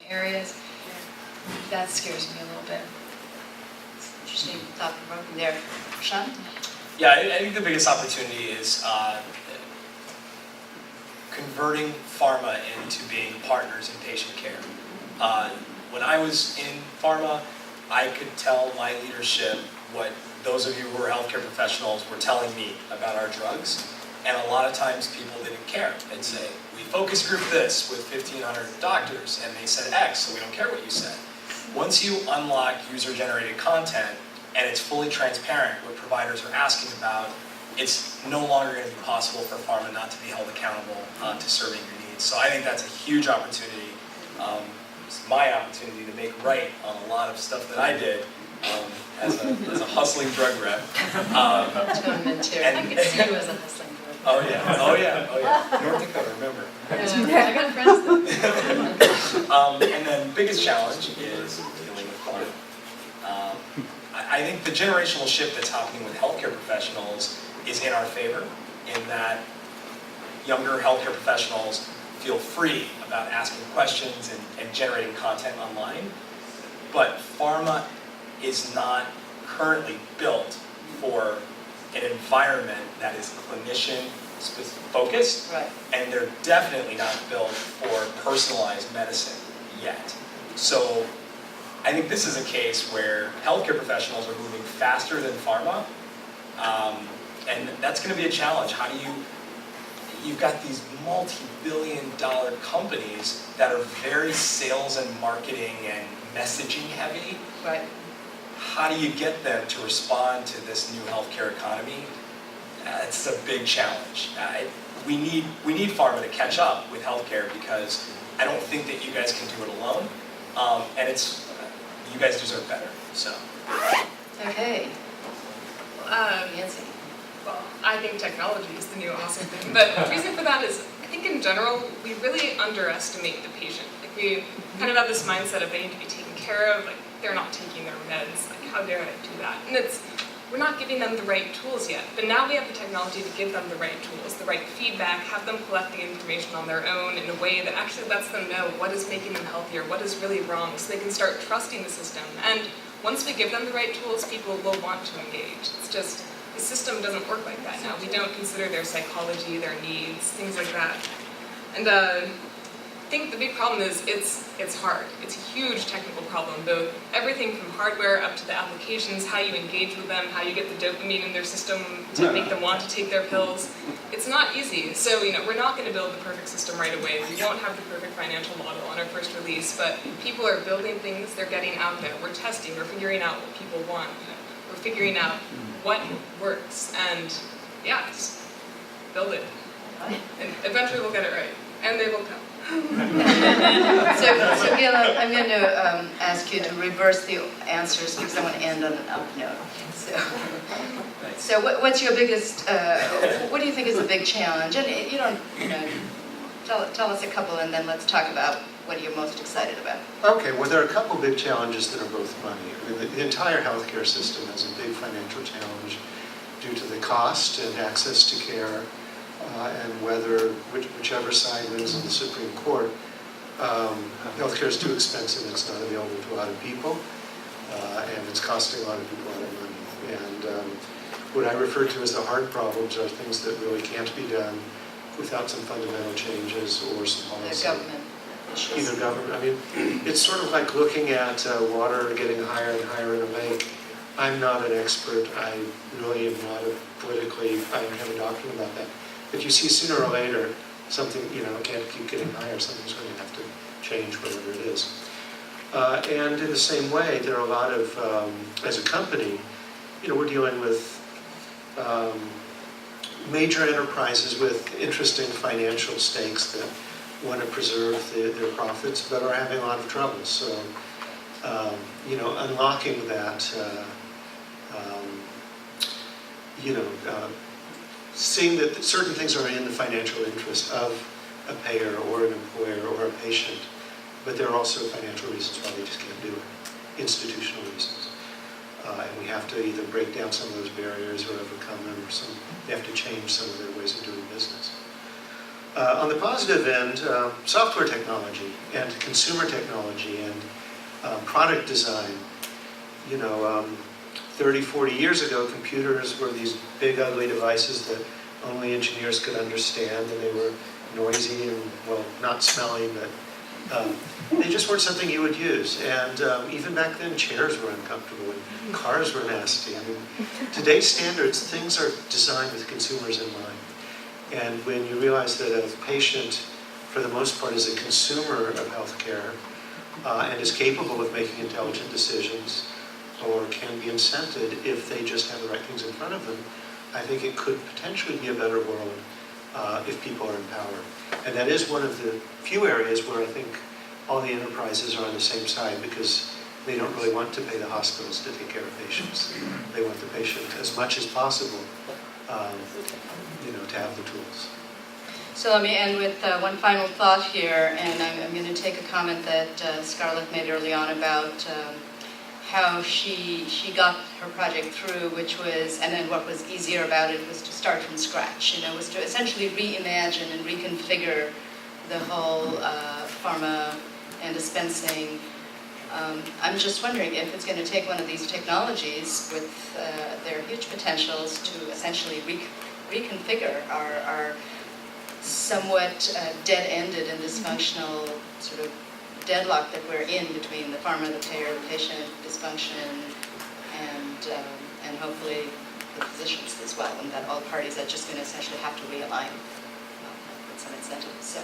areas. That scares me a little bit. Interesting thought provoking there. Sean? Yeah, I think the biggest opportunity is converting pharma into being partners in patient care. When I was in pharma, I could tell my leadership what those of you who are healthcare professionals were telling me about our drugs, and a lot of times people didn't care. They'd say, we focus group this with 1,500 doctors, and they said X, so we don't care what you said. Once you unlock user-generated content, and it's fully transparent what providers are asking about, it's no longer going to be possible for pharma not to be held accountable to serving your needs. So I think that's a huge opportunity. It's my opportunity to make right on a lot of stuff that I did as a hustling drug rep. I can see you as a hustling drug rep. Oh yeah. North Dakota, remember. I got friends there. And then biggest challenge is dealing with pharma. I think the generational shift that's happening with healthcare professionals is in our favor, in that younger healthcare professionals feel free about asking questions and generating content online. But pharma is not currently built for an environment that is clinician focused, Right. and they're definitely not built for personalized medicine yet. So I think this is a case where healthcare professionals are moving faster than pharma, and that's going to be a challenge. How do you've got these multi-billion-dollar companies that are very sales and marketing and messaging heavy. Right. How do you get them to respond to this new healthcare economy? It's a big challenge. We need pharma to catch up with healthcare, because I don't think that you guys can do it alone, and you guys deserve better. So. Okay. Nancy. Well, I think technology is the new awesome thing. But the reason for that is, I think in general, we really underestimate the patient. Like, we kind of have this mindset of they need to be taken care of, like they're not taking their meds, like how dare I do that? And we're not giving them the right tools yet. But now we have the technology to give them the right tools, the right feedback, have them collect the information on their own in a way that actually lets them know what is making them healthier, what is really wrong, so they can start trusting the system. And once we give them the right tools, people will want to engage. It's just, the system doesn't work like that now. We don't consider their psychology, their needs, things like that. And I think the big problem is it's hard. It's a huge technical problem, both everything from hardware up to the applications, how you engage with them, how you get the dopamine in their system to make them want to take their pills. It's not easy. So, we're not going to build the perfect system right away. We won't have the perfect financial model on our first release, but people are building things, they're getting out there. We're testing, we're figuring out what people want. We're figuring out what works, and yeah, just build it. And eventually we'll get it right, and they will come. So Gil, I'm going to ask you to reverse the answers, because I want to end on an up note. So what's your biggest, what do you think is the big challenge? And you don't, tell us a couple, and then let's talk about what you're most excited about. Okay, well, there are a couple big challenges that are both money. I mean, the entire healthcare system has a big financial challenge due to the cost and access to care, and whichever side wins in the Supreme Court. Healthcare is too expensive, it's not available to a lot of people, and it's costing a lot of people a lot of money. And what I refer to as the hard problems are things that really can't be done without some fundamental changes or some policy. The government issues. Either government, I mean, it's sort of like looking at water getting higher and higher in a lake. I'm not an expert, I really am not I don't have a doctrine about that. But you see sooner or later, something, can't keep getting higher, something's going to have to change, whatever it is. And in the same way, there are a lot of, as a company, we're dealing with major enterprises with interesting financial stakes that want to preserve their profits, but are having a lot of trouble. So, unlocking that, seeing that certain things are in the financial interest of a payer or an employer or a patient, but there are also financial reasons why they just can't do it, institutional reasons. And we have to either break down some of those barriers or overcome them, or they have to change some of their ways of doing business. On the positive end, software technology and consumer technology and product design. 30, 40 years ago, computers were these big, ugly devices that only engineers could understand, and they were noisy and, well, not smelly, but they just weren't something you would use. And even back then, chairs were uncomfortable and cars were nasty. I mean, today's standards, things are designed with consumers in mind. And when you realize that a patient, for the most part, is a consumer of healthcare and is capable of making intelligent decisions, or can be incented if they just have the right things in front of them, I think it could potentially be a better world if people are empowered. And that is one of the few areas where I think all the enterprises are on the same side, because they don't really want to pay the hospitals to take care of patients. They want the patient, as much as possible, to have the tools. So let me end with one final thought here, and I'm going to take a comment that Scarlett made early on about how she got her project through, which was, and then what was easier about it was to start from scratch, was to essentially reimagine and reconfigure the whole pharma and dispensing. I'm just wondering if it's going to take one of these technologies with their huge potentials to essentially reconfigure our somewhat dead-ended and dysfunctional sort of deadlock that we're in between the pharma, the payer, the patient dysfunction, and hopefully the physicians as well, and that all parties are just going to essentially have to realign with some incentives. So,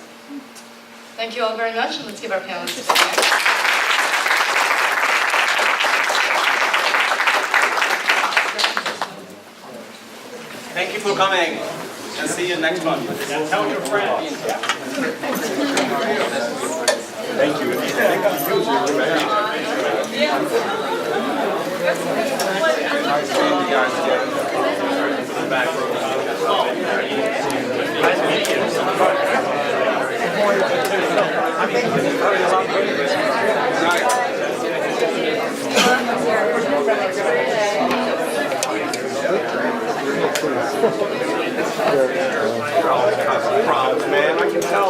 thank you all very much, and let's give our panelists a big hand. Thank you for coming, and see you next month. And tell your friends. Thank you. Problems, man. I can tell.